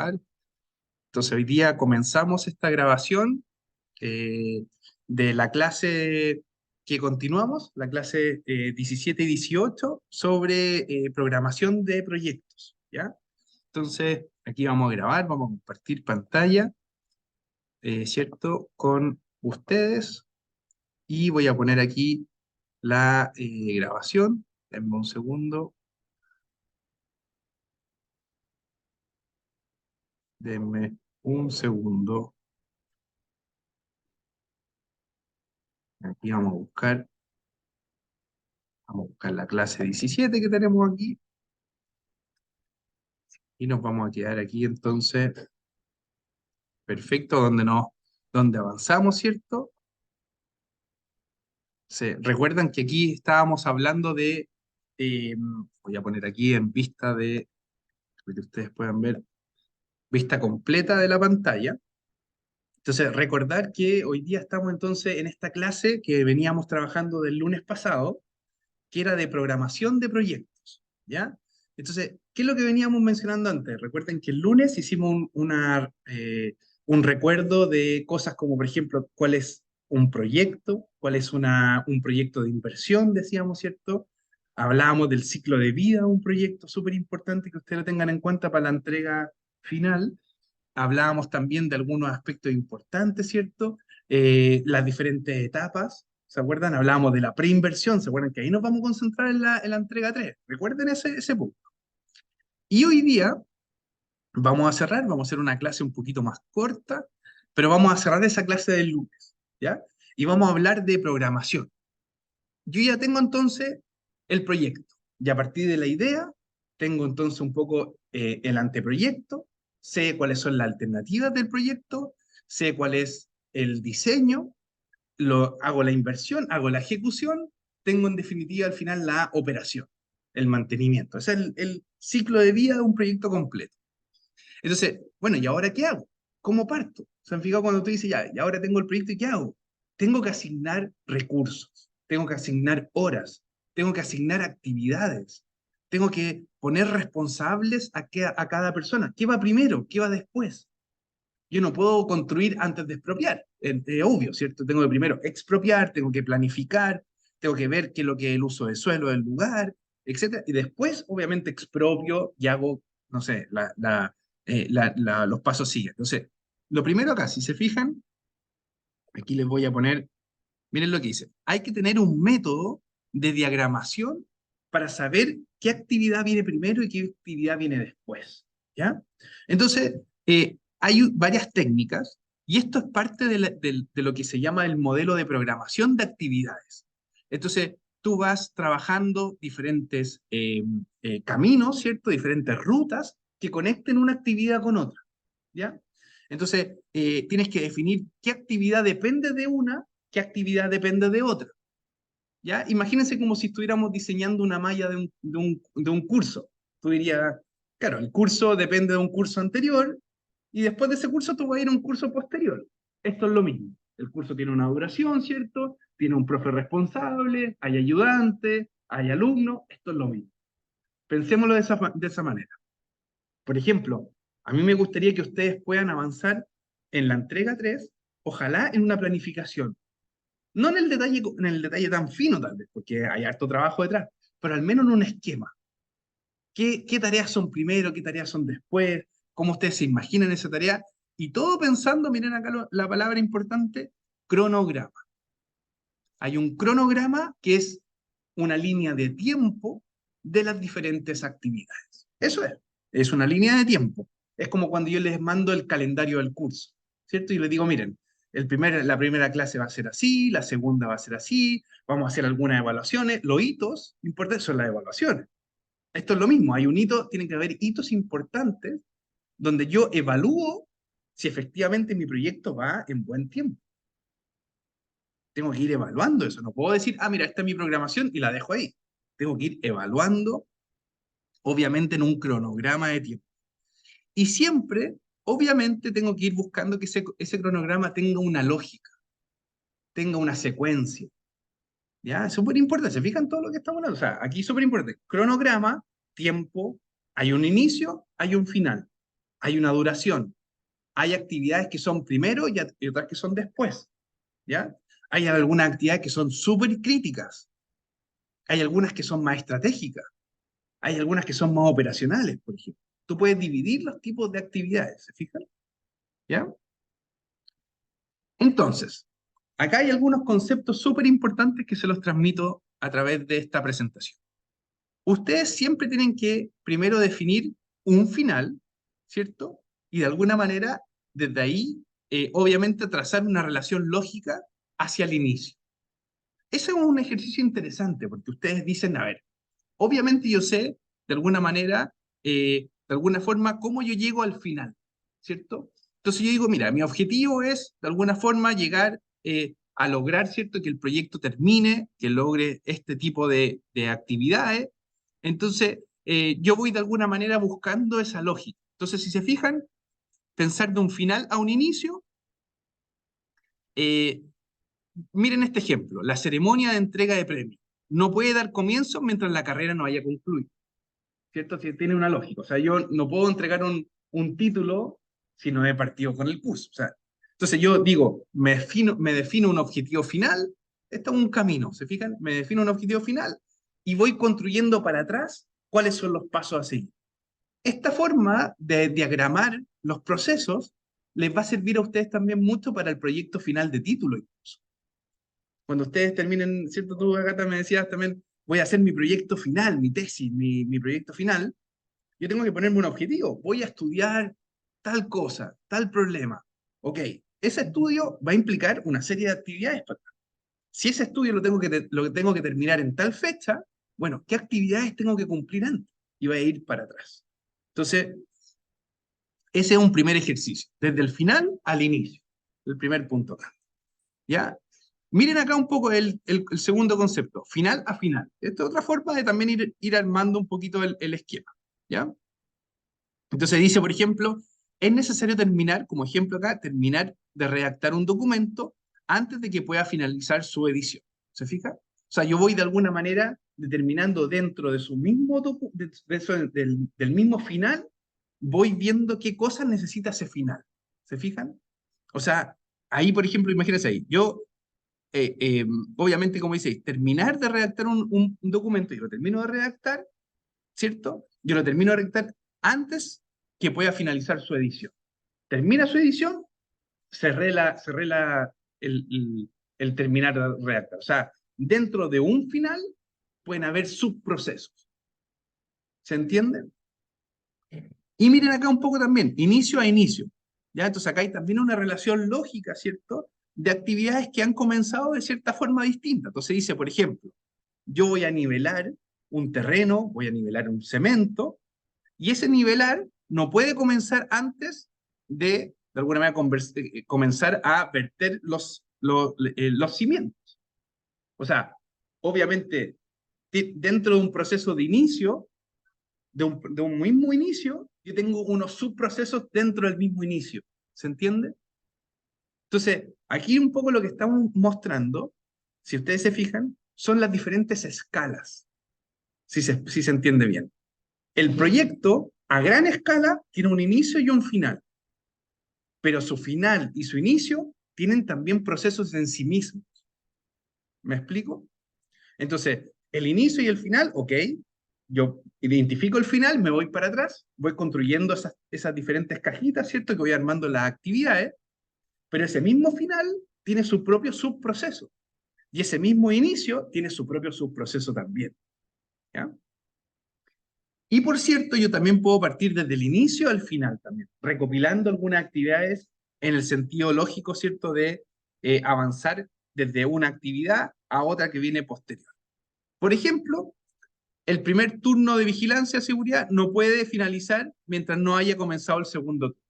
grabar. Entonces hoy día comenzamos esta grabación eh, de la clase que continuamos, la clase 17 y 18 sobre programación de proyectos, ¿ya? Entonces aquí vamos a grabar, vamos a compartir pantalla, ¿cierto? Con ustedes y voy a poner aquí la grabación. Denme un segundo, denme un segundo. Aquí vamos a buscar la clase 17 que tenemos aquí y nos vamos a quedar aquí entonces, perfecto, donde avanzamos, ¿cierto? Recuerdan que aquí estábamos hablando voy a poner aquí en vista para que ustedes puedan ver, vista completa de la pantalla. Entonces, recordar que hoy día estamos entonces en esta clase que veníamos trabajando del lunes pasado, que era de programación de proyectos, ¿ya? Entonces, ¿qué es lo que veníamos mencionando antes? Recuerden que el lunes hicimos un recuerdo de cosas como, por ejemplo, cuál es un proyecto, cuál es un proyecto de inversión, decíamos, ¿cierto? Hablábamos del ciclo de vida de un proyecto, súper importante que ustedes lo tengan en cuenta para la entrega final. Hablábamos también de algunos aspectos importantes, ¿cierto? Las diferentes etapas, ¿se acuerdan? Hablábamos de la preinversión, ¿se acuerdan? Que ahí nos vamos a concentrar en la entrega 3. Recuerden ese punto. Y hoy día vamos a cerrar, vamos a hacer una clase un poquito más corta, pero vamos a cerrar esa clase del lunes, ¿ya? Y vamos a hablar de programación. Yo ya tengo entonces el proyecto, y a partir de la idea, tengo entonces un poco el anteproyecto, sé cuáles son las alternativas del proyecto, sé cuál es el diseño, hago la inversión, hago la ejecución, tengo en definitiva al final la operación, el mantenimiento. Ese es el ciclo de vida de un proyecto completo. Entonces, bueno, ¿y ahora qué hago? ¿Cómo parto? ¿Se han fijado cuando tú dices, ya, y ahora tengo el proyecto y qué hago? Tengo que asignar recursos, tengo que asignar horas, tengo que asignar actividades, tengo que poner responsables a cada persona. ¿Qué va primero? ¿Qué va después? Yo no puedo construir antes de expropiar, es obvio, ¿cierto? Tengo que primero expropiar, tengo que planificar, tengo que ver qué es lo que es el uso de suelo del lugar, etcétera. Y después, obviamente, expropio y hago, no sé, los pasos siguen. Entonces, lo primero acá, si se fijan, aquí les voy a poner, miren lo que dice. Hay que tener un método de diagramación para saber qué actividad viene primero y qué actividad viene después, ¿ya? Entonces, hay varias técnicas y esto es parte de lo que se llama el modelo de programación de actividades. Entonces, tú vas trabajando diferentes caminos, ¿cierto? Diferentes rutas que conecten una actividad con otra, ¿ya? Entonces, tienes que definir qué actividad depende de una, qué actividad depende de otra, ¿ya? Imagínense como si estuviéramos diseñando una malla de un curso. Tú dirías, claro, el curso depende de un curso anterior y después de ese curso tú vas a ir a un curso posterior. Esto es lo mismo. El curso tiene una duración, ¿cierto? Tiene un profe responsable, hay ayudante, hay alumno, esto es lo mismo. Pensémoslo de esa manera. Por ejemplo, a mí me gustaría que ustedes puedan avanzar en la entrega 3, ojalá en una planificación. No en el detalle tan fino tal vez, porque hay harto trabajo detrás, pero al menos en un esquema. ¿Qué tareas son primero, qué tareas son después? ¿Cómo ustedes se imaginan esa tarea? Y todo pensando, miren acá la palabra importante, cronograma. Hay un cronograma que es una línea de tiempo de las diferentes actividades. Eso es una línea de tiempo. Es como cuando yo les mando el calendario del curso, ¿cierto? Y les digo, miren, la primera clase va a ser así, la segunda va a ser así, vamos a hacer algunas evaluaciones. Los hitos importantes son las evaluaciones. Esto es lo mismo, hay un hito, tienen que haber hitos importantes donde yo evalúo si efectivamente mi proyecto va en buen tiempo. Tengo que ir evaluando eso. No puedo decir, mira, esta es mi programación y la dejo ahí. Tengo que ir evaluando, obviamente, en un cronograma de tiempo. Y siempre, obviamente, tengo que ir buscando que ese cronograma tenga una lógica, tenga una secuencia. ¿Ya? Es súper importante. ¿Se fijan todo lo que estamos hablando? O sea, aquí es súper importante. Cronograma, tiempo, hay un inicio, hay un final. hay una duración, hay actividades que son primero y otras que son después, ¿ya? Hay algunas actividades que son súper críticas, hay algunas que son más estratégicas, hay algunas que son más operacionales, por ejemplo. Tú puedes dividir los tipos de actividades, ¿se fijan? ¿Ya? Entonces, acá hay algunos conceptos súper importantes que se los transmito a través de esta presentación. Ustedes siempre tienen que primero definir un final, ¿cierto? Y de alguna manera, desde ahí, obviamente, trazar una relación lógica hacia el inicio. Eso es un ejercicio interesante porque ustedes dicen, a ver, obviamente yo sé, de alguna manera, de alguna forma, cómo yo llego al final, ¿cierto? Entonces yo digo, mira, mi objetivo es, de alguna forma, llegar a lograr, ¿cierto? Que el proyecto termine, que logre este tipo de actividades. Entonces, yo voy de alguna manera buscando esa lógica. Entonces, si se fijan, pensar de un final a un inicio, eh, miren este ejemplo, la ceremonia de entrega de premios. No puede dar comienzo mientras la carrera no haya concluido. ¿Cierto? Si tiene una lógica. O sea, yo no puedo entregar un título si no he partido con el curso. O sea, entonces yo digo, me defino un objetivo final, esto es un camino, ¿se fijan? Me defino un objetivo final y voy construyendo para atrás cuáles son los pasos a seguir. Esta forma de diagramar los procesos les va a servir a ustedes también mucho para el proyecto final de título incluso. Cuando ustedes terminen, ¿cierto? Tú, Agata, me decías también, voy a hacer mi proyecto final, mi tesis, mi proyecto final. Yo tengo que ponerme un objetivo. Voy a estudiar tal cosa, tal problema. Ok, ese estudio va a implicar una serie de actividades. Si ese estudio lo tengo que terminar en tal fecha, bueno, ¿qué actividades tengo que cumplir antes? Y va a ir para atrás. Entonces, ese es un primer ejercicio, desde el final al inicio, el primer punto acá. ¿Ya? Miren acá un poco el segundo concepto, final a final. Esta es otra forma de también ir armando un poquito el esquema. ¿Ya? Entonces dice, por ejemplo, es necesario terminar, como ejemplo acá, terminar de redactar un documento antes de que pueda finalizar su edición. ¿Se fija? O sea, yo voy de alguna manera determinando dentro de su mismo del mismo final, voy viendo qué cosas necesita ese final. ¿Se fijan? O sea, ahí, por ejemplo, imagínense ahí, yo, obviamente, como dice, terminar de redactar un documento, yo lo termino de redactar, ¿cierto? Yo lo termino de redactar antes que pueda finalizar su edición. Termina su edición, cerré el terminar de redactar. O sea, dentro de un final pueden haber subprocesos. ¿Se entiende? Y miren acá un poco también, inicio a inicio. ¿Ya? Entonces acá hay también una relación lógica, ¿cierto? De actividades que han comenzado de cierta forma distinta. Entonces dice, por ejemplo, yo voy a nivelar un terreno, voy a nivelar un cemento, y ese nivelar no puede comenzar antes de alguna manera, comenzar a verter los cimientos. O sea, obviamente, dentro de un proceso de inicio, de un mismo inicio, yo tengo unos subprocesos dentro del mismo inicio. ¿Se entiende? Entonces, aquí un poco lo que estamos mostrando, si ustedes se fijan, son las diferentes escalas, si se entiende bien. El proyecto a gran escala tiene un inicio y un final, pero su final y su inicio tienen también procesos en sí mismos. ¿Me explico? Entonces, el inicio y el final, ok, yo identifico el final, me voy para atrás, voy construyendo esas diferentes cajitas, ¿cierto? Que voy armando las actividades, pero ese mismo final tiene su propio subproceso y ese mismo inicio tiene su propio subproceso también. ¿Ya? Y por cierto, yo también puedo partir desde el inicio al final también, recopilando algunas actividades en el sentido lógico, ¿cierto?, de avanzar desde una actividad a otra que viene posterior. Por ejemplo, el primer turno de vigilancia de seguridad no puede finalizar mientras no haya comenzado el segundo turno.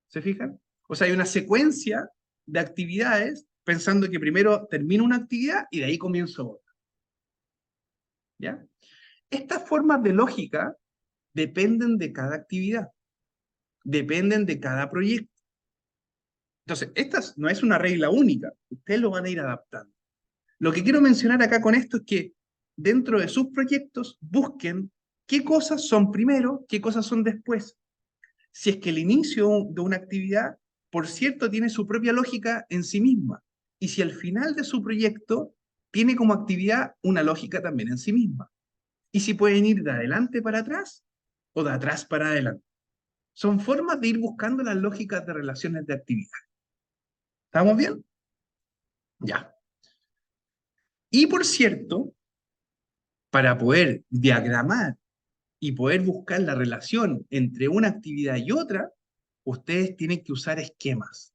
¿Se fijan? O sea, hay una secuencia de actividades pensando que primero termino una actividad y de ahí comienzo otra. ¿Ya? Estas formas de lógica dependen de cada actividad, dependen de cada proyecto. Entonces, esta no es una regla única, ustedes lo van a ir adaptando. Lo que quiero mencionar acá con esto es que dentro de sus proyectos busquen qué cosas son primero, qué cosas son después. si es que el inicio de una actividad, por cierto, tiene su propia lógica en sí misma, y si al final de su proyecto tiene como actividad una lógica también en sí misma, y si pueden ir de adelante para atrás o de atrás para adelante. Son formas de ir buscando las lógicas de relaciones de actividad. ¿Estamos bien? Ya. Y por cierto, para poder diagramar y poder buscar la relación entre una actividad y otra, ustedes tienen que usar esquemas.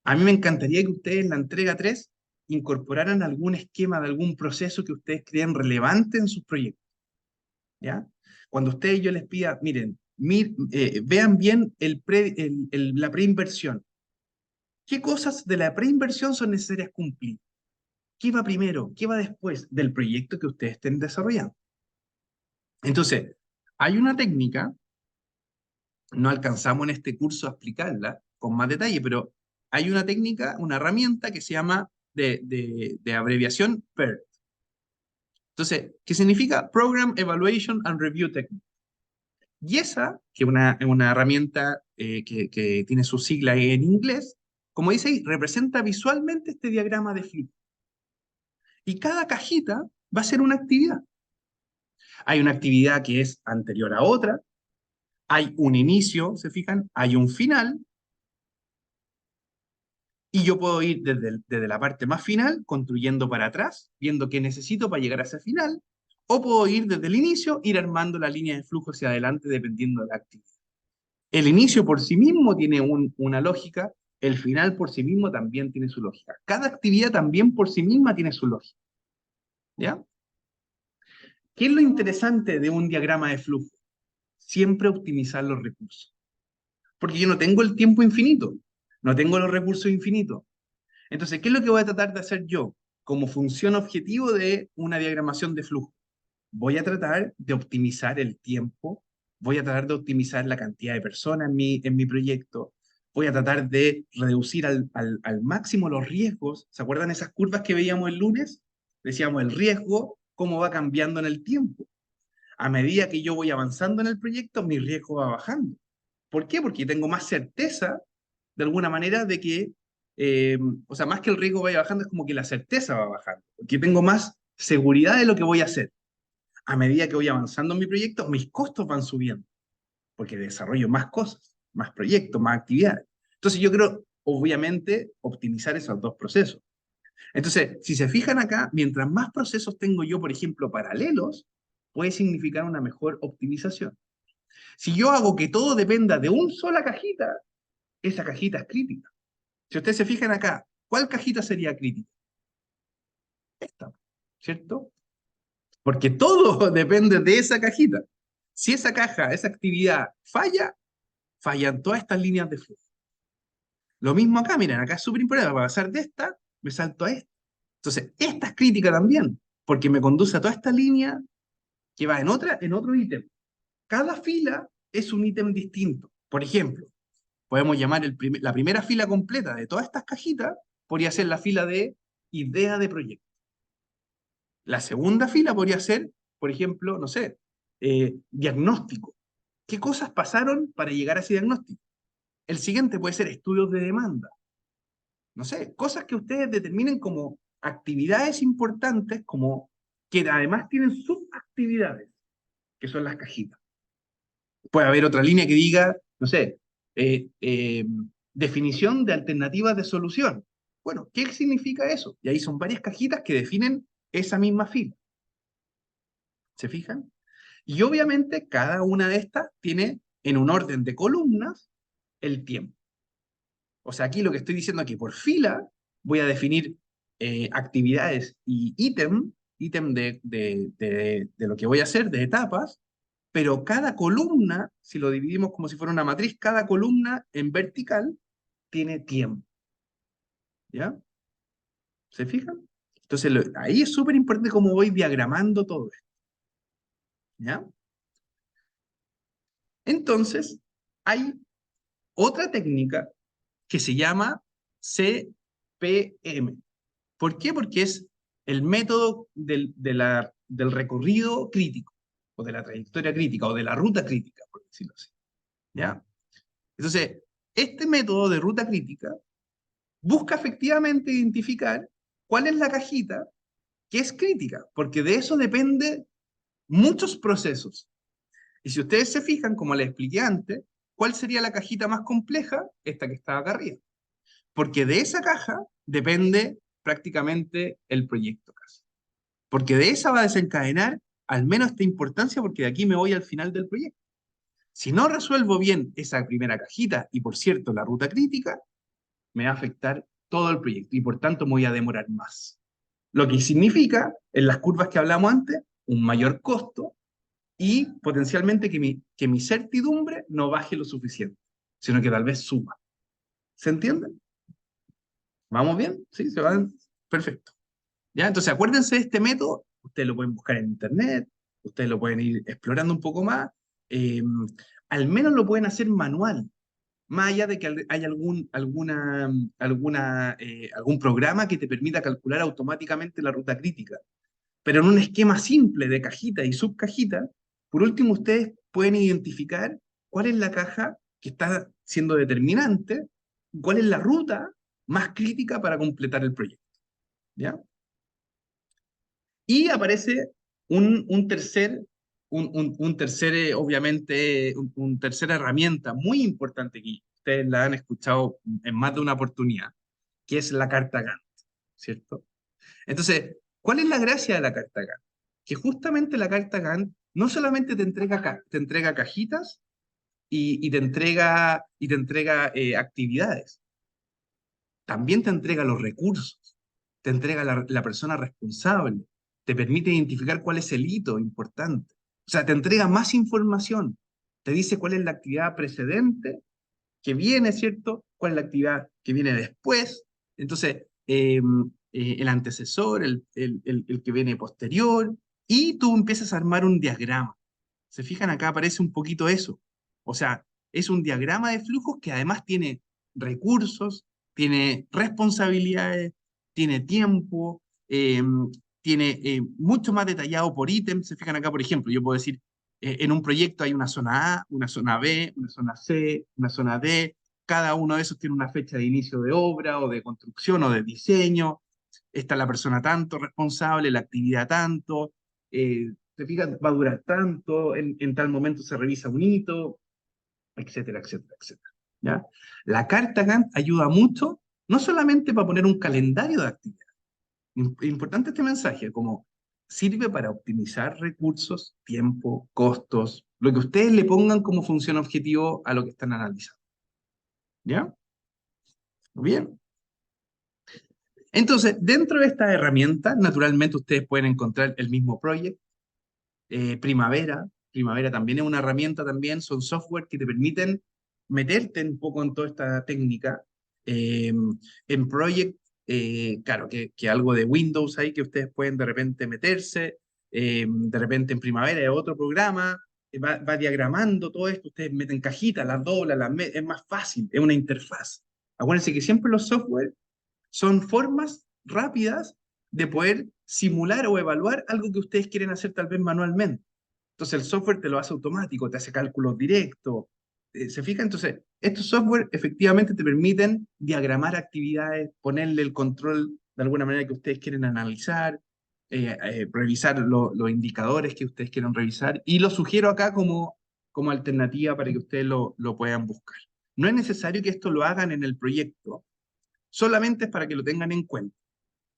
A mí me encantaría que ustedes en la entrega 3 incorporaran algún esquema de algún proceso que ustedes creen relevante en sus proyectos. ¿Ya? Cuando ustedes yo les pida, miren, vean bien la preinversión. ¿Qué cosas de la preinversión son necesarias cumplir? ¿Qué va primero? ¿Qué va después del proyecto que ustedes estén desarrollando? Entonces, hay una técnica, no alcanzamos en este curso a explicarla con más detalle, pero hay una técnica, una herramienta que se llama de abreviación PERT. Entonces, ¿qué significa? Program Evaluation and Review Technique. Y esa, que es una herramienta que tiene su sigla en inglés, como dice ahí, representa visualmente este diagrama de flujo. Y cada cajita va a ser una actividad. Hay una actividad que es anterior a otra, hay un inicio, ¿se fijan? Hay un final, y yo puedo ir desde la parte más final, construyendo para atrás, viendo qué necesito para llegar a ese final, o puedo ir desde el inicio, ir armando la línea de flujo hacia adelante dependiendo de la actividad. El inicio por sí mismo tiene una lógica, el final por sí mismo también tiene su lógica. Cada actividad también por sí misma tiene su lógica. ¿Ya? ¿Qué es lo interesante de un diagrama de flujo? Siempre optimizar los recursos. Porque yo no tengo el tiempo infinito, no tengo los recursos infinitos. Entonces, ¿qué es lo que voy a tratar de hacer yo como función objetivo de una diagramación de flujo? Voy a tratar de optimizar el tiempo, voy a tratar de optimizar la cantidad de personas en mi proyecto, voy a tratar de reducir al máximo los riesgos. ¿Se acuerdan esas curvas que veíamos el lunes? Decíamos el riesgo, cómo va cambiando en el tiempo. A medida que yo voy avanzando en el proyecto, mi riesgo va bajando. ¿Por qué? Porque tengo más certeza, de alguna manera, de que, o sea, más que el riesgo vaya bajando, es como que la certeza va bajando, porque tengo más seguridad de lo que voy a hacer. A medida que voy avanzando en mi proyecto, mis costos van subiendo, porque desarrollo más cosas, más proyectos, más actividades. Entonces yo creo, obviamente, optimizar esos dos procesos. Entonces, si se fijan acá, mientras más procesos tengo yo, por ejemplo, paralelos, puede significar una mejor optimización. Si yo hago que todo dependa de una sola cajita, esa cajita es crítica. Si ustedes se fijan acá, ¿cuál cajita sería crítica? Esta, ¿cierto? Porque todo depende de esa cajita. Si esa caja, esa actividad falla, fallan todas estas líneas de flujo. Lo mismo acá, miren, acá es súper importante, para pasar de esta, me salto a esta. Entonces, esta es crítica también, porque me conduce a toda esta línea que va en otro ítem. Cada fila es un ítem distinto. Por ejemplo, podemos llamar la primera fila completa de todas estas cajitas, podría ser la fila de idea de proyecto. La segunda fila podría ser, por ejemplo, no sé, diagnóstico. ¿Qué cosas pasaron para llegar a ese diagnóstico? El siguiente puede ser estudios de demanda. No sé, cosas que ustedes determinen como actividades importantes, como que además tienen subactividades, que son las cajitas. Puede haber otra línea que diga, no sé, eh, eh, definición de alternativas de solución. Bueno, ¿qué significa eso? Y ahí son varias cajitas que definen esa misma fila. ¿Se fijan? Y obviamente cada una de estas tiene en un orden de columnas el tiempo. O sea, aquí lo que estoy diciendo aquí, por fila voy a definir actividades y ítem de lo que voy a hacer, de etapas, pero cada columna, si lo dividimos como si fuera una matriz, cada columna en vertical tiene tiempo. ¿Ya? ¿Se fijan? Entonces, ahí es súper importante cómo voy diagramando todo esto. ¿Ya? Entonces, hay otra técnica que se llama CPM. ¿Por qué? Porque es el método del recorrido crítico, o de la trayectoria crítica, o de la ruta crítica, por decirlo así. ¿ya? Entonces, este método de ruta crítica busca efectivamente identificar cuál es la cajita que es crítica, porque de eso depende muchos procesos. Y si ustedes se fijan, como les expliqué antes, ¿cuál sería la cajita más compleja? Esta que está acá arriba. Porque de esa caja depende prácticamente el proyecto casi. Porque de esa va a desencadenar al menos esta importancia, porque de aquí me voy al final del proyecto. Si no resuelvo bien esa primera cajita, y por cierto, la ruta crítica, me va a afectar todo el proyecto y por tanto me voy a demorar más. Lo que significa, en las curvas que hablamos antes, un mayor costo y potencialmente que mi certidumbre no baje lo suficiente, sino que tal vez suba. ¿Se entiende? ¿Vamos bien? ¿Sí? ¿Se van? Perfecto. ¿Ya? Entonces acuérdense de este método, ustedes lo pueden buscar en internet, ustedes lo pueden ir explorando un poco más, eh, al menos lo pueden hacer manual, más allá de que hay algún programa que te permita calcular automáticamente la ruta crítica. Pero en un esquema simple de cajita y subcajita, por último ustedes pueden identificar cuál es la caja que está siendo determinante, cuál es la ruta más crítica para completar el proyecto. ¿Ya? Y aparece un tercer, obviamente, un tercera herramienta muy importante que ustedes la han escuchado en más de una oportunidad, que es la carta Gantt, ¿cierto? Entonces, ¿cuál es la gracia de la carta Gantt? Que justamente la carta Gantt no solamente te entrega cajitas y te entrega actividades, también te entrega los recursos, te entrega la persona responsable, te permite identificar cuál es el hito importante. O sea, te entrega más información, te dice cuál es la actividad precedente que viene, ¿cierto? ¿Cuál es la actividad que viene después? Entonces, el antecesor, el que viene posterior, y tú empiezas a armar un diagrama. ¿Se fijan? Acá aparece un poquito eso. O sea, es un diagrama de flujos que además tiene recursos, tiene responsabilidades, tiene tiempo, tiene mucho más detallado por ítem. Se fijan acá, por ejemplo, yo puedo decir, en un proyecto hay una zona A, una zona B, una zona C, una zona D. Cada uno de esos tiene una fecha de inicio de obra o de construcción o de diseño. Está la persona tanto responsable, la actividad tanto. Se fijan, va a durar tanto, en tal momento se revisa un hito, etcétera, etcétera, etcétera. ¿Ya? La carta Gantt ayuda mucho, no solamente para poner un calendario de actividades. Importante este mensaje, como sirve para optimizar recursos, tiempo, costos, lo que ustedes le pongan como función objetivo a lo que están analizando. ¿Ya? Bien. Entonces, dentro de esta herramienta, naturalmente ustedes pueden encontrar el mismo project, Primavera. Primavera también es una herramienta, también son software que te permiten meterte un poco en toda esta técnica. En Project, claro, que algo de Windows ahí que ustedes pueden de repente meterse. De repente en Primavera es otro programa, va diagramando todo esto, ustedes meten cajitas, las doblan, es más fácil, es una interfaz. Acuérdense que siempre los software son formas rápidas de poder simular o evaluar algo que ustedes quieren hacer tal vez manualmente. Entonces el software te lo hace automático, te hace cálculos directos. ¿Se fija? Entonces, estos software efectivamente te permiten diagramar actividades, ponerle el control de alguna manera que ustedes quieren analizar, revisar los indicadores que ustedes quieran revisar, y lo sugiero acá como alternativa para que ustedes lo puedan buscar. No es necesario que esto lo hagan en el proyecto, solamente es para que lo tengan en cuenta.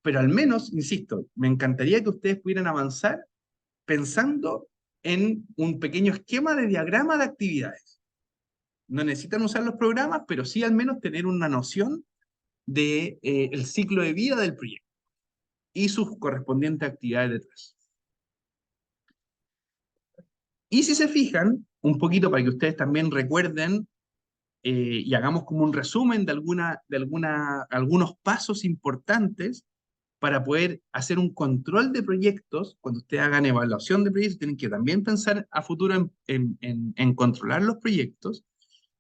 Pero al menos, insisto, me encantaría que ustedes pudieran avanzar pensando en un pequeño esquema de diagrama de actividades. No necesitan usar los programas, pero sí al menos tener una noción de el ciclo de vida del proyecto y sus correspondientes actividades detrás. Y si se fijan, un poquito para que ustedes también recuerden y hagamos como un resumen algunos pasos importantes para poder hacer un control de proyectos. Cuando ustedes hagan evaluación de proyectos, tienen que también pensar a futuro en controlar los proyectos.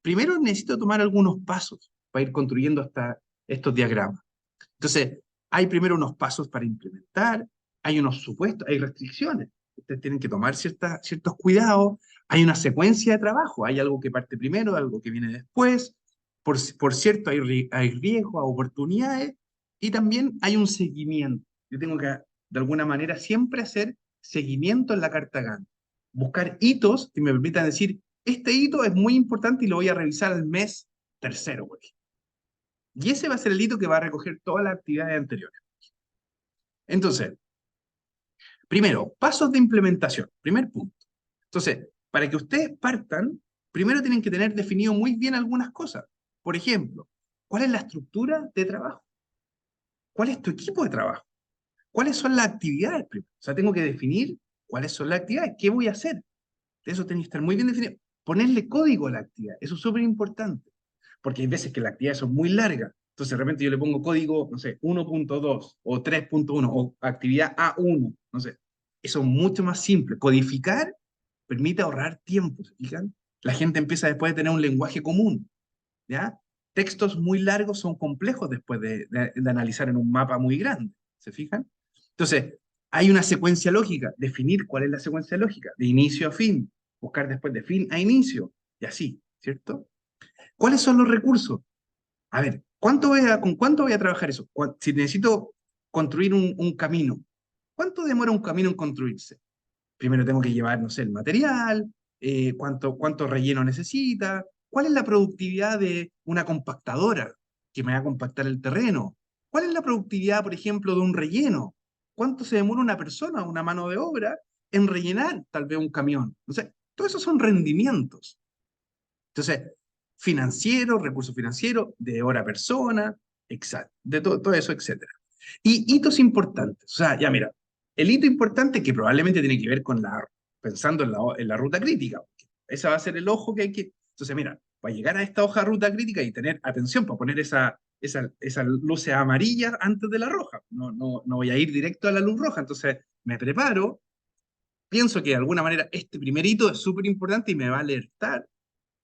Primero necesito tomar algunos pasos para ir construyendo hasta estos diagramas. Entonces, hay primero unos pasos para implementar, hay unos supuestos, hay restricciones. Ustedes tienen que tomar ciertos cuidados. Hay una secuencia de trabajo, hay algo que parte primero, algo que viene después. Por cierto, hay riesgos, oportunidades y también hay un seguimiento. Yo tengo que, de alguna manera, siempre hacer seguimiento en la carta Gantt. Buscar hitos que me permitan decir, este hito es muy importante y lo voy a revisar al mes tercero, por ejemplo. Y ese va a ser el hito que va a recoger todas las actividades anteriores. Entonces, primero, pasos de implementación. Primer punto. Entonces, para que ustedes partan, primero tienen que tener definido muy bien algunas cosas. Por ejemplo, ¿cuál es la estructura de trabajo? ¿Cuál es tu equipo de trabajo? ¿Cuáles son las actividades primero? O sea, tengo que definir cuáles son las actividades, qué voy a hacer. Eso tiene que estar muy bien definido. Ponerle código a la actividad, eso es súper importante, porque hay veces que las actividades son muy largas. Entonces, de repente yo le pongo código, no sé, 1.2 o 3.1 o actividad A1, no sé. Eso es mucho más simple. Codificar permite ahorrar tiempo, ¿se fijan? La gente empieza después de tener un lenguaje común, ¿ya? Textos muy largos son complejos después de analizar en un mapa muy grande, ¿se fijan? Entonces, hay una secuencia lógica, definir cuál es la secuencia lógica, de inicio a fin, buscar después de fin a inicio, y así, ¿cierto? ¿Cuáles son los recursos? A ver, ¿con cuánto voy a trabajar eso? Si necesito construir un camino, ¿cuánto demora un camino en construirse? Primero tengo que llevar, no sé, el material, cuánto relleno necesita, cuál es la productividad de una compactadora que me va a compactar el terreno, cuál es la productividad, por ejemplo, de un relleno, cuánto se demora una persona, una mano de obra, en rellenar tal vez un camión. O sea, todo eso son rendimientos. Entonces, financiero, recursos financieros, de hora persona, exacto, de todo eso, etcétera. Y hitos importantes. O sea, ya mira, el hito importante que probablemente tiene que ver con pensando en la ruta crítica. Esa va a ser el ojo que hay que. Entonces, mira, para llegar a esta hoja de ruta crítica y tener atención para poner esa luces amarillas antes de la roja. No voy a ir directo a la luz roja. Entonces, me preparo, pienso que de alguna manera este primer hito es súper importante y me va a alertar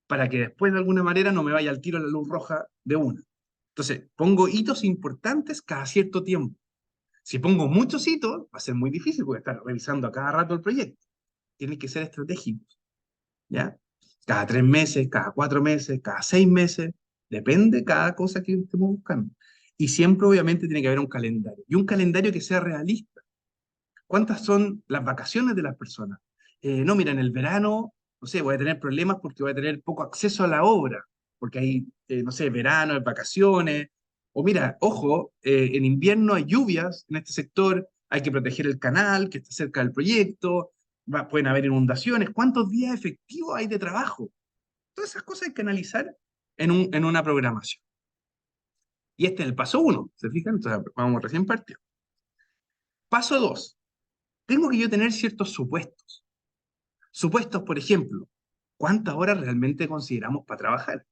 para que después de alguna manera no me vaya al tiro la luz roja de una. Entonces, pongo hitos importantes cada cierto tiempo. Si pongo muchos hitos, va a ser muy difícil porque estar revisando a cada rato el proyecto. Tienen que ser estratégicos, ¿ya? Cada 3 meses, cada 4 meses, cada 6 meses, depende cada cosa que estemos buscando. Y siempre, obviamente, tiene que haber un calendario. Y un calendario que sea realista. ¿Cuántas son las vacaciones de las personas? No, mira, en el verano, no sé, voy a tener problemas porque voy a tener poco acceso a la obra, porque hay, no sé, verano, vacaciones. O mira, ojo, en invierno hay lluvias en este sector, hay que proteger el canal que está cerca del proyecto, pueden haber inundaciones. ¿Cuántos días efectivos hay de trabajo? Todas esas cosas hay que analizar en una programación. Y este es el paso uno, ¿se fijan? Entonces, vamos recién partido. Paso dos, tengo que yo tener ciertos supuestos. Supuestos, por ejemplo, ¿cuántas horas realmente consideramos para trabajar?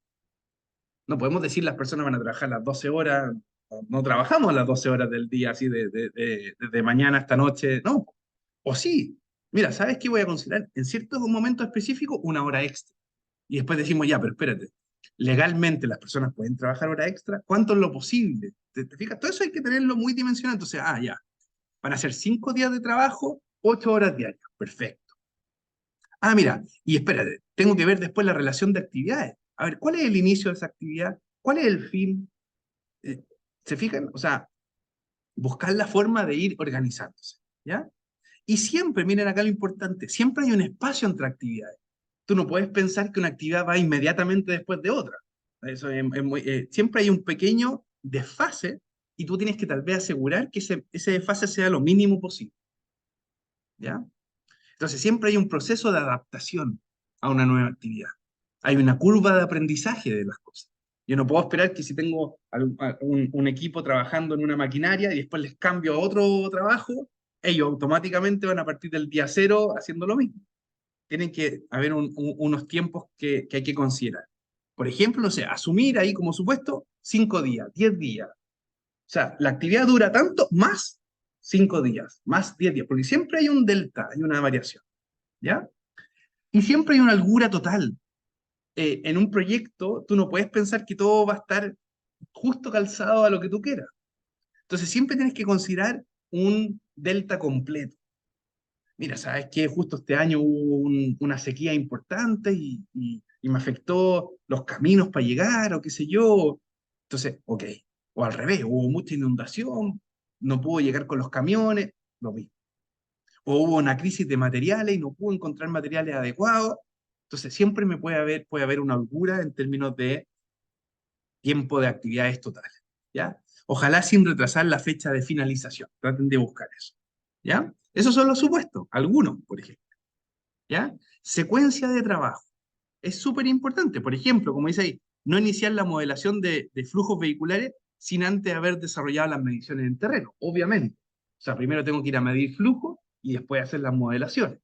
No podemos decir las personas van a trabajar las 12 horas, no trabajamos las 12 horas del día, así de mañana hasta noche, no. O sí, mira, ¿sabes qué voy a considerar? En ciertos momentos específicos, una hora extra. Y después decimos, ya, pero espérate, legalmente las personas pueden trabajar hora extra, ¿cuánto es lo posible? ¿Te fijas? Todo eso hay que tenerlo muy dimensionado. Entonces, ya, van a ser 5 días de trabajo, 8 horas diarias. Perfecto. Mira, y espérate, tengo que ver después la relación de actividades. A ver, ¿cuál es el inicio de esa actividad? ¿Cuál es el fin? Eh, ¿Se fijan? O sea, buscar la forma de ir organizándose, ¿ya? Y siempre, miren acá lo importante, siempre hay un espacio entre actividades. Tú no puedes pensar que una actividad va inmediatamente después de otra. Eso siempre hay un pequeño desfase y tú tienes que tal vez asegurar que ese desfase sea lo mínimo posible, ¿ya? Entonces siempre hay un proceso de adaptación a una nueva actividad. Hay una curva de aprendizaje de las cosas. Yo no puedo esperar que si tengo un equipo trabajando en una maquinaria y después les cambio a otro trabajo, ellos automáticamente van a partir del día cero haciendo lo mismo. Tienen que haber unos tiempos que hay que considerar. Por ejemplo, no sé, asumir ahí como supuesto 5 días, 10 días. O sea, la actividad dura tanto más 5 días, más 10 días, porque siempre hay un delta, hay una variación. ¿Ya? Y siempre hay una holgura total. En un proyecto, tú no puedes pensar que todo va a estar justo calzado a lo que tú quieras. Entonces, siempre tienes que considerar un delta completo. Mira, ¿sabes qué? Justo este año hubo una sequía importante y me afectó los caminos para llegar o qué sé yo. Entonces, ok. O al revés, hubo mucha inundación, no pudo llegar con los camiones, lo mismo. O hubo una crisis de materiales y no pudo encontrar materiales adecuados. Entonces, siempre puede haber una holgura en términos de tiempo de actividades totales, ¿ya? Ojalá sin retrasar la fecha de finalización. Traten de buscar eso, ¿ya? Esos son los supuestos, algunos, por ejemplo, ¿ya? Secuencia de trabajo. Es súper importante. Por ejemplo, como dice ahí, no iniciar la modelación de flujos vehiculares sin antes haber desarrollado las mediciones en terreno, obviamente. O sea, primero tengo que ir a medir flujo y después hacer las modelaciones.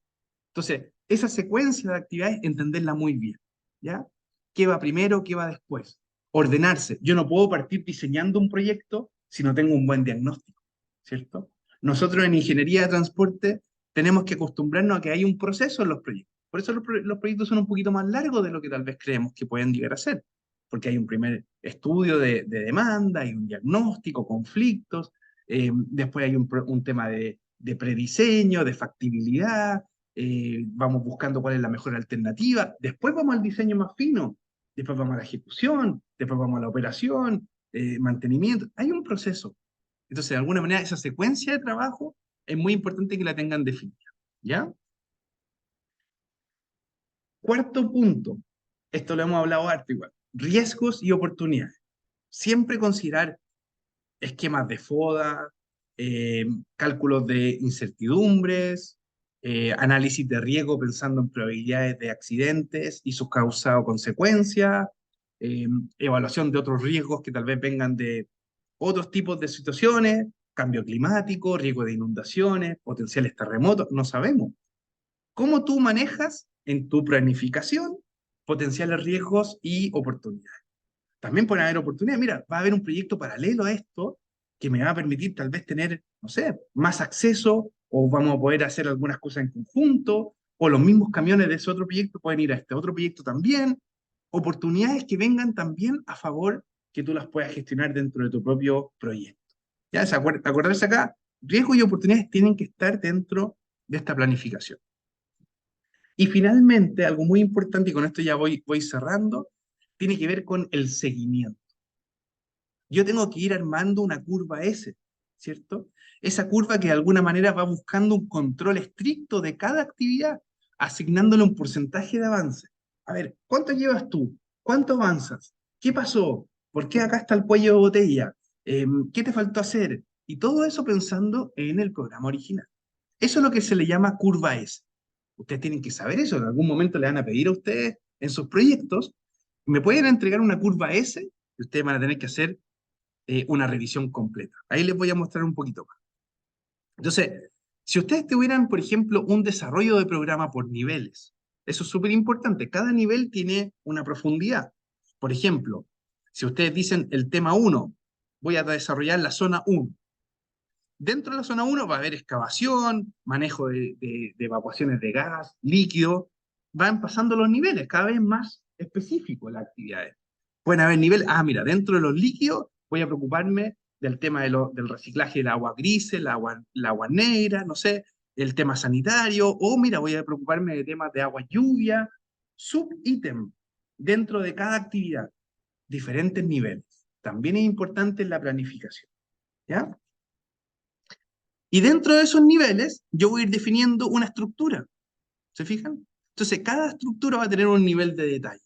Entonces, esa secuencia de actividades, entenderla muy bien, ¿ya? ¿Qué va primero, qué va después? Ordenarse. Yo no puedo partir diseñando un proyecto si no tengo un buen diagnóstico, ¿cierto? Nosotros en ingeniería de transporte tenemos que acostumbrarnos a que hay un proceso en los proyectos. Por eso los proyectos son un poquito más largos de lo que tal vez creemos que pueden llegar a ser, porque hay un primer estudio de demanda, hay un diagnóstico, conflictos, después hay un tema de prediseño, de factibilidad, vamos buscando cuál es la mejor alternativa, después vamos al diseño más fino, después vamos a la ejecución, después vamos a la operación, mantenimiento, hay un proceso. Entonces, de alguna manera, esa secuencia de trabajo es muy importante que la tengan definida, ¿ya? Cuarto punto, esto lo hemos hablado harto igual, riesgos y oportunidades. Siempre considerar esquemas de FODA, eh, cálculos de incertidumbres, análisis de riesgo pensando en probabilidades de accidentes y sus causas o consecuencias, eh, evaluación de otros riesgos que tal vez vengan de otros tipos de situaciones, cambio climático, riesgo de inundaciones, potenciales terremotos, no sabemos. ¿Cómo tú manejas en tu planificación potenciales riesgos y oportunidades? También pueden haber oportunidades. Mira, va a haber un proyecto paralelo a esto que me va a permitir tal vez tener, no sé, más acceso o vamos a poder hacer algunas cosas en conjunto o los mismos camiones de ese otro proyecto pueden ir a este otro proyecto también. Oportunidades que vengan también a favor que tú las puedas gestionar dentro de tu propio proyecto. ¿Ya? Acordarse acá, riesgos y oportunidades tienen que estar dentro de esta planificación. Y finalmente, algo muy importante, y con esto ya voy cerrando, tiene que ver con el seguimiento. Yo tengo que ir armando una curva S, ¿cierto? Esa curva que de alguna manera va buscando un control estricto de cada actividad, asignándole un porcentaje de avance. A ver, ¿cuánto llevas tú? ¿Cuánto avanzas? ¿Qué pasó? ¿Por qué acá está el cuello de botella? ¿Qué te faltó hacer? Y todo eso pensando en el programa original. Eso es lo que se le llama curva S. Ustedes tienen que saber eso. En algún momento le van a pedir a ustedes en sus proyectos, me pueden entregar una curva S y ustedes van a tener que hacer una revisión completa. Ahí les voy a mostrar un poquito más. Entonces, si ustedes tuvieran, por ejemplo, un desarrollo de programa por niveles, eso es súper importante. Cada nivel tiene una profundidad. Por ejemplo, si ustedes dicen el tema 1, voy a desarrollar la zona 1. Dentro de la zona 1 va a haber excavación, manejo de evacuaciones de gas, líquido. Van pasando los niveles, cada vez más específicos las actividades. Pueden haber niveles, mira, dentro de los líquidos voy a preocuparme del tema del reciclaje del agua gris, la agua negra, no sé, el tema sanitario, o mira, voy a preocuparme de temas de agua lluvia, subítem dentro de cada actividad, diferentes niveles. También es importante la planificación, ¿ya? Y dentro de esos niveles, yo voy a ir definiendo una estructura. ¿Se fijan? Entonces, cada estructura va a tener un nivel de detalle.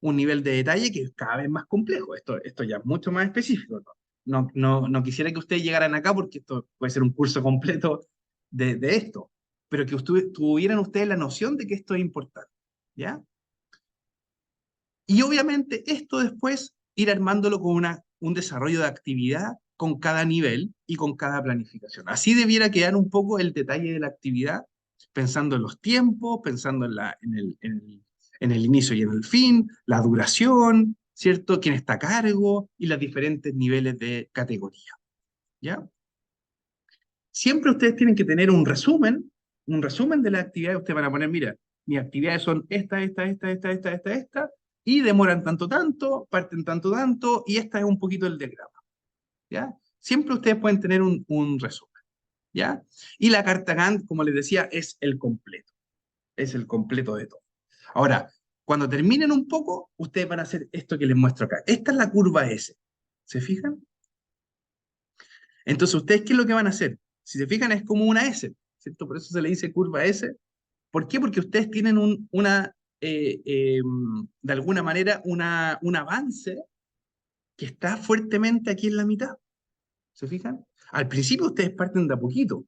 Un nivel de detalle que es cada vez más complejo. Esto ya es mucho más específico, ¿no? No quisiera que ustedes llegaran acá porque esto puede ser un curso completo de esto, pero que tuvieran ustedes la noción de que esto es importante. ¿Ya? Y obviamente esto después ir armándolo con un desarrollo de actividad con cada nivel y con cada planificación. Así debiera quedar un poco el detalle de la actividad, pensando en los tiempos, pensando en el inicio y en el fin, la duración, ¿cierto? Quién está a cargo y los diferentes niveles de categoría, ¿ya? Siempre ustedes tienen que tener un resumen de la actividad. Ustedes van a poner, mira, mis actividades son esta, y demoran tanto, tanto, parten tanto, tanto, y esta es un poquito el diagrama, ¿ya? Siempre ustedes pueden tener un resumen, ¿ya? Y la carta Gantt, como les decía, es el completo de todo. Ahora, cuando terminen un poco, ustedes van a hacer esto que les muestro acá. Esta es la curva S, ¿se fijan? Entonces, ¿ustedes qué es lo que van a hacer? Si se fijan, es como una S, ¿cierto? Por eso se le dice curva S. ¿Por qué? Porque ustedes tienen de alguna manera, un avance que está fuertemente aquí en la mitad. ¿Se fijan? Al principio ustedes parten de a poquito.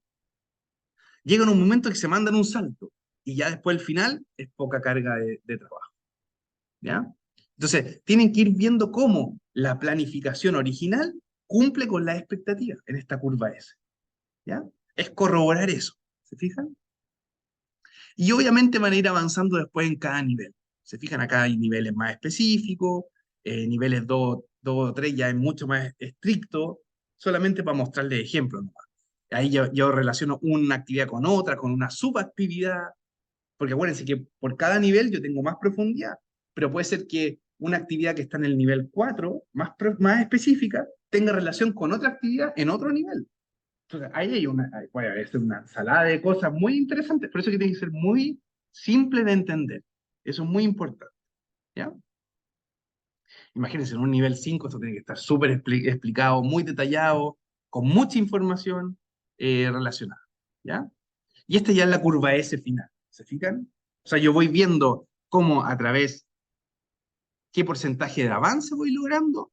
Llegan un momento que se mandan un salto y ya después el final es poca carga de trabajo. ¿Ya? Entonces, tienen que ir viendo cómo la planificación original cumple con las expectativas en esta curva S. ¿Ya? Es corroborar eso. ¿Se fijan? Y obviamente van a ir avanzando después en cada nivel. Se fijan, acá hay niveles más específicos, niveles 2 o 3 ya es mucho más estricto, solamente para mostrarles ejemplos nomás. Ahí yo relaciono una actividad con otra, con una subactividad, porque acuérdense que por cada nivel yo tengo más profundidad, pero puede ser que una actividad que está en el nivel 4 más específica, tenga relación con otra actividad en otro nivel. Entonces, ahí puede haber una ensalada de cosas muy interesantes, por eso que tiene que ser muy simple de entender. Eso es muy importante, ¿ya? Imagínense, en un nivel 5 esto tiene que estar súper explicado, muy detallado, con mucha información relacionada, ¿ya? Y esta ya es la curva S final, ¿se fijan? O sea, yo voy viendo cómo a través, qué porcentaje de avance voy logrando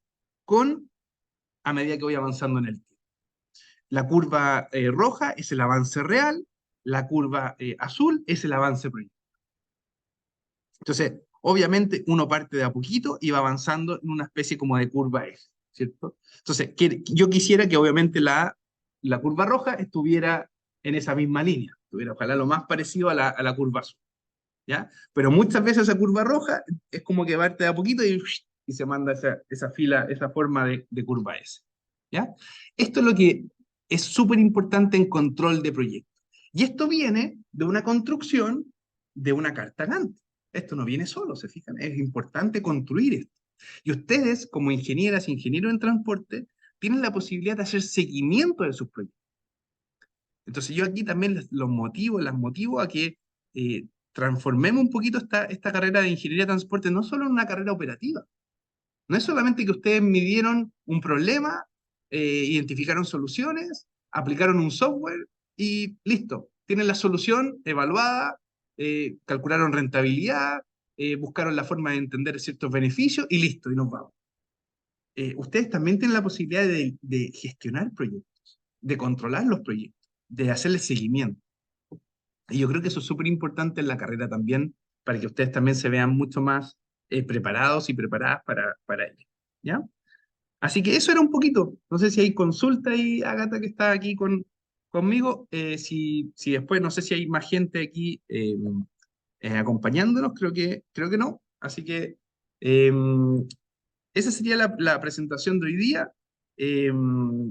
a medida que voy avanzando en el tiempo. La curva roja es el avance real, la curva azul es el avance proyectado. Entonces, obviamente uno parte de a poquito y va avanzando en una especie como de curva S, ¿cierto? Entonces, yo quisiera que obviamente la curva roja estuviera en esa misma línea, estuviera ojalá lo más parecido a la curva azul, ¿ya? Pero muchas veces esa curva roja es como que parte de a poquito y se manda esa fila, esa forma de curva S, ¿ya? Esto es lo que es súper importante en control de proyectos. Y esto viene de una construcción de una carta Gantt. Esto no viene solo, ¿se fijan? Es importante construir esto. Y ustedes, como ingenieras, ingenieros en transporte, tienen la posibilidad de hacer seguimiento de sus proyectos. Entonces yo aquí también las motivo a que transformemos un poquito esta carrera de ingeniería de transporte no solo en una carrera operativa. No es solamente que ustedes midieron un problema, identificaron soluciones, aplicaron un software y listo. Tienen la solución evaluada, calcularon rentabilidad, buscaron la forma de entender ciertos beneficios y listo, y nos vamos. Ustedes también tienen la posibilidad de gestionar proyectos, de controlar los proyectos, de hacerles seguimiento. Y yo creo que eso es súper importante en la carrera también, para que ustedes también se vean mucho más preparados y preparadas para ello. ¿Ya? Así que eso era un poquito. No sé si hay consulta ahí, Ágata, que está aquí conmigo. Si después, no sé si hay más gente aquí acompañándonos, creo que no. Así que eh, esa sería la presentación de hoy día. Eh,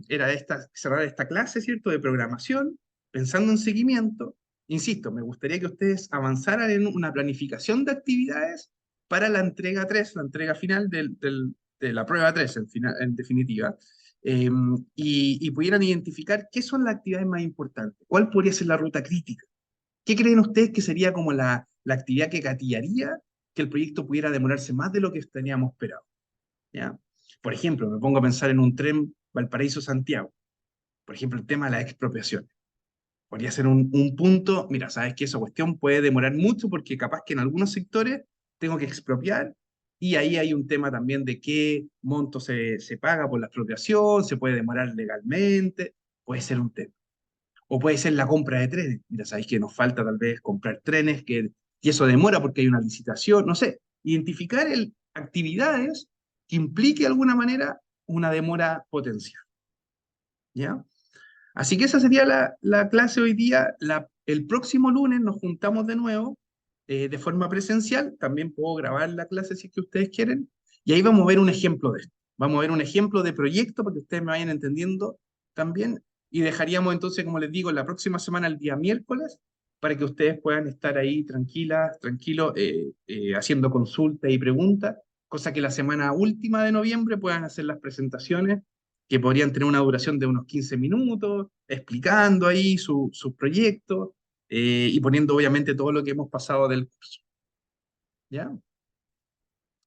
Era cerrar esta clase, ¿cierto?, de programación, pensando en seguimiento. Insisto, me gustaría que ustedes avanzaran en una planificación de actividades para la entrega 3, la entrega final de la prueba 3, en definitiva, eh, y pudieran identificar qué son las actividades más importantes, cuál podría ser la ruta crítica. ¿Qué creen ustedes que sería como la actividad que gatillaría que el proyecto pudiera demorarse más de lo que teníamos esperado? ¿Ya? Por ejemplo, me pongo a pensar en un tren Valparaíso-Santiago. Por ejemplo, el tema de la expropiación. Podría ser un punto, mira, sabes que esa cuestión puede demorar mucho porque capaz que en algunos sectores tengo que expropiar y ahí hay un tema también de qué monto se paga por la expropiación, se puede demorar legalmente, puede ser un tema. O puede ser la compra de trenes. Mira, sabéis que nos falta tal vez comprar trenes y eso demora porque hay una licitación, no sé. Identificar actividades que implique de alguna manera una demora potencial. ¿Ya? Así que esa sería la clase hoy día. El próximo lunes nos juntamos de nuevo de forma presencial. También puedo grabar la clase si es que ustedes quieren. Y ahí vamos a ver un ejemplo de esto. Vamos a ver un ejemplo de proyecto para que ustedes me vayan entendiendo también. Y dejaríamos entonces, como les digo, la próxima semana, el día miércoles, para que ustedes puedan estar ahí tranquilas, tranquilos, haciendo consultas y preguntas, cosa que la semana última de noviembre puedan hacer las presentaciones que podrían tener una duración de unos 15 minutos, explicando ahí sus proyectos y poniendo obviamente todo lo que hemos pasado del curso. ¿Ya?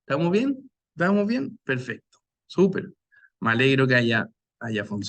¿Estamos bien? ¿Estamos bien? Perfecto. Súper. Me alegro que haya funcionado.